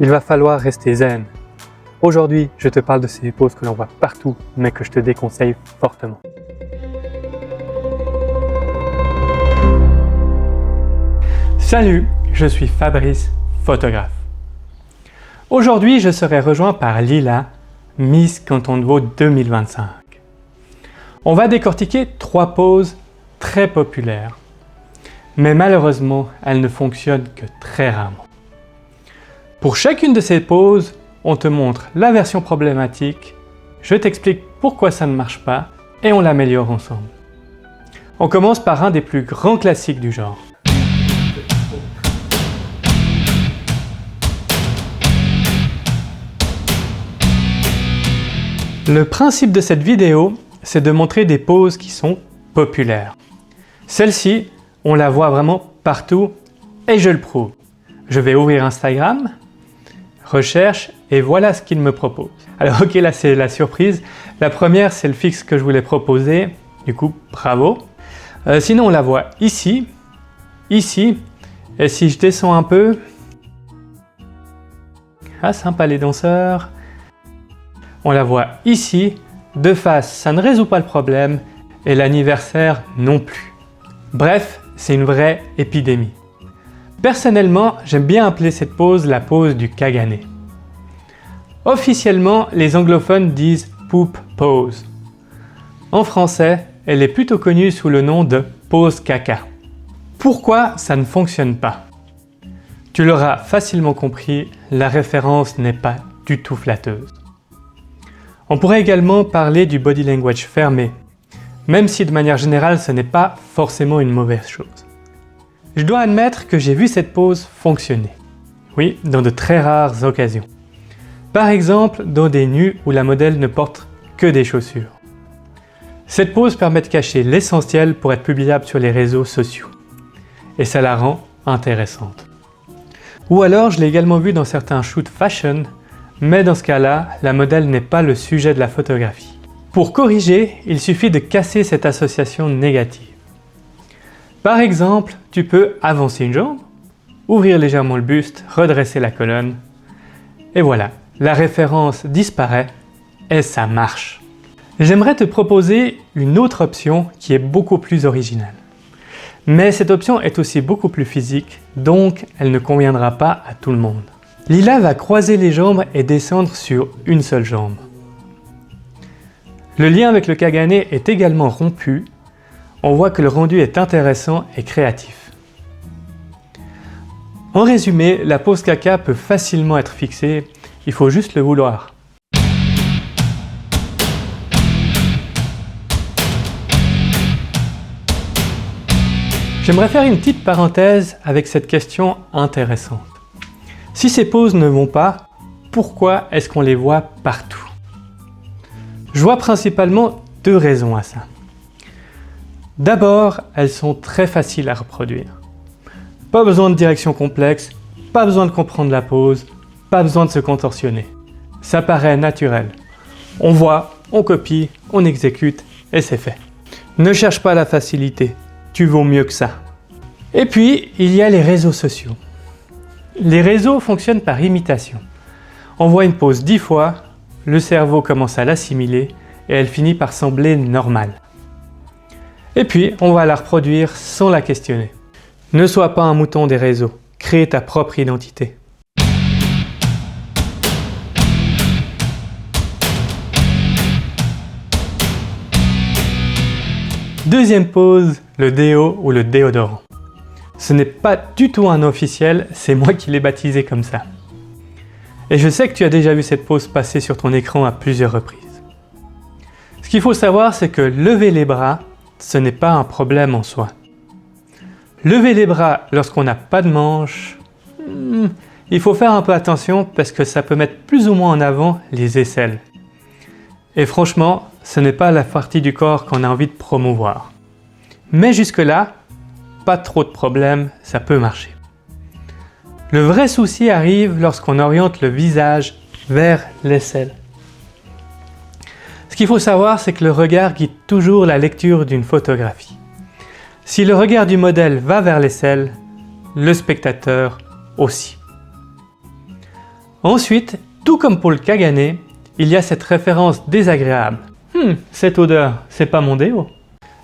il va falloir rester zen. Aujourd'hui, je te parle de ces poses que l'on voit partout, mais que je te déconseille fortement. Salut, je suis Fabrice, photographe. Aujourd'hui, je serai rejoint par Lila, Miss Canton de Vaud 2025. On va décortiquer 3 poses très populaires, mais malheureusement, elles ne fonctionnent que très rarement. Pour chacune de ces poses, on te montre la version problématique, je t'explique pourquoi ça ne marche pas et on l'améliore ensemble. On commence par un des plus grands classiques du genre. Le principe de cette vidéo, c'est de montrer des poses qui sont populaires. Celle-ci, on la voit vraiment partout et je le prouve. Je vais ouvrir Instagram, recherche et voilà ce qu'il me propose. Alors ok, là c'est la surprise. La première, c'est le fixe que je voulais proposer. Du coup, bravo. Sinon, on la voit ici, ici. Et si je descends un peu... Ah, sympa les danseurs. On la voit ici. De face, ça ne résout pas le problème. Et l'anniversaire non plus. Bref, c'est une vraie épidémie. Personnellement, j'aime bien appeler cette pose la pose du Kagane. Officiellement, les anglophones disent poop pose. En français, elle est plutôt connue sous le nom de pose caca. Pourquoi ça ne fonctionne pas? Tu l'auras facilement compris, la référence n'est pas du tout flatteuse. On pourrait également parler du body language fermé, même si de manière générale ce n'est pas forcément une mauvaise chose. Je dois admettre que j'ai vu cette pose fonctionner. Oui, dans de très rares occasions. Par exemple, dans des nus où la modèle ne porte que des chaussures. Cette pose permet de cacher l'essentiel pour être publiable sur les réseaux sociaux. Et ça la rend intéressante. Ou alors, je l'ai également vu dans certains shoots fashion, mais dans ce cas-là, la modèle n'est pas le sujet de la photographie. Pour corriger, il suffit de casser cette association négative. Par exemple, tu peux avancer une jambe, ouvrir légèrement le buste, redresser la colonne, et voilà, la référence disparaît et ça marche. J'aimerais te proposer une autre option qui est beaucoup plus originale. Mais cette option est aussi beaucoup plus physique, donc elle ne conviendra pas à tout le monde. Lila va croiser les jambes et descendre sur une seule jambe. Le lien avec le Kagane est également rompu. On voit que le rendu est intéressant et créatif. En résumé, la pose caca peut facilement être fixée, il faut juste le vouloir. J'aimerais faire une petite parenthèse avec cette question intéressante. Si ces poses ne vont pas, pourquoi est-ce qu'on les voit partout? Je vois principalement 2 raisons à ça. D'abord, elles sont très faciles à reproduire. Pas besoin de direction complexe, pas besoin de comprendre la pose, pas besoin de se contorsionner. Ça paraît naturel. On voit, on copie, on exécute et c'est fait. Ne cherche pas la facilité, tu vaux mieux que ça. Et puis, il y a les réseaux sociaux. Les réseaux fonctionnent par imitation. On voit une pose 10 fois, le cerveau commence à l'assimiler et elle finit par sembler normale. Et puis, on va la reproduire sans la questionner. Ne sois pas un mouton des réseaux, crée ta propre identité. Deuxième pose, le déo ou le déodorant. Ce n'est pas du tout un nom officiel, c'est moi qui l'ai baptisé comme ça. Et je sais que tu as déjà vu cette pose passer sur ton écran à plusieurs reprises. Ce qu'il faut savoir, c'est que lever les bras, ce n'est pas un problème en soi. Lever les bras lorsqu'on n'a pas de manches, il faut faire un peu attention parce que ça peut mettre plus ou moins en avant les aisselles. Et franchement, ce n'est pas la partie du corps qu'on a envie de promouvoir. Mais jusque-là, pas trop de problèmes, ça peut marcher. Le vrai souci arrive lorsqu'on oriente le visage vers l'aisselle. Ce qu'il faut savoir, c'est que le regard guide toujours la lecture d'une photographie. Si le regard du modèle va vers l'aisselle, le spectateur aussi. Ensuite, tout comme pour le Kagane, il y a cette référence désagréable. Cette odeur, c'est pas mon déo.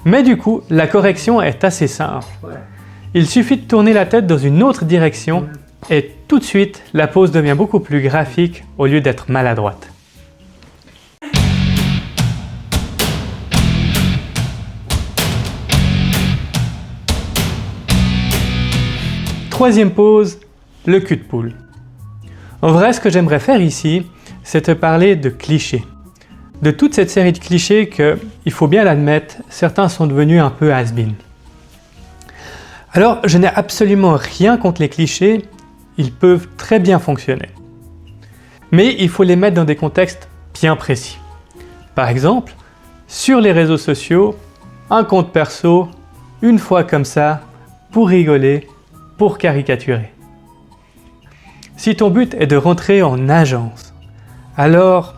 Mais du coup, la correction est assez simple. Il suffit de tourner la tête dans une autre direction et tout de suite, la pose devient beaucoup plus graphique au lieu d'être maladroite. Troisième pose, le cul de poule. En vrai, ce que j'aimerais faire ici, c'est te parler de clichés. De toute cette série de clichés que, il faut bien l'admettre, certains sont devenus un peu has-been. Alors, je n'ai absolument rien contre les clichés, ils peuvent très bien fonctionner. Mais il faut les mettre dans des contextes bien précis. Par exemple, sur les réseaux sociaux, un compte perso, une fois comme ça, pour rigoler, pour caricaturer. Si ton but est de rentrer en agence, alors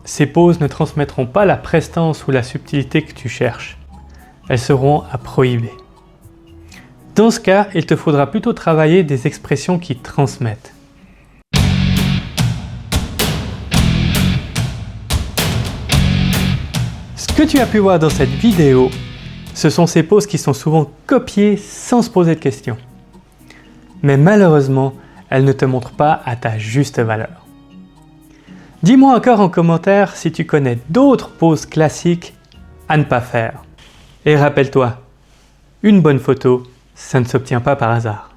ces poses ne transmettront pas la prestance ou la subtilité que tu cherches. Elles seront à prohiber. Dans ce cas, il te faudra plutôt travailler des expressions qui transmettent. Ce que tu as pu voir dans cette vidéo, ce sont ces poses qui sont souvent copiées sans se poser de questions. Mais malheureusement, elles ne te montrent pas à ta juste valeur. Dis-moi encore en commentaire si tu connais d'autres poses classiques à ne pas faire. Et rappelle-toi, une bonne photo, ça ne s'obtient pas par hasard.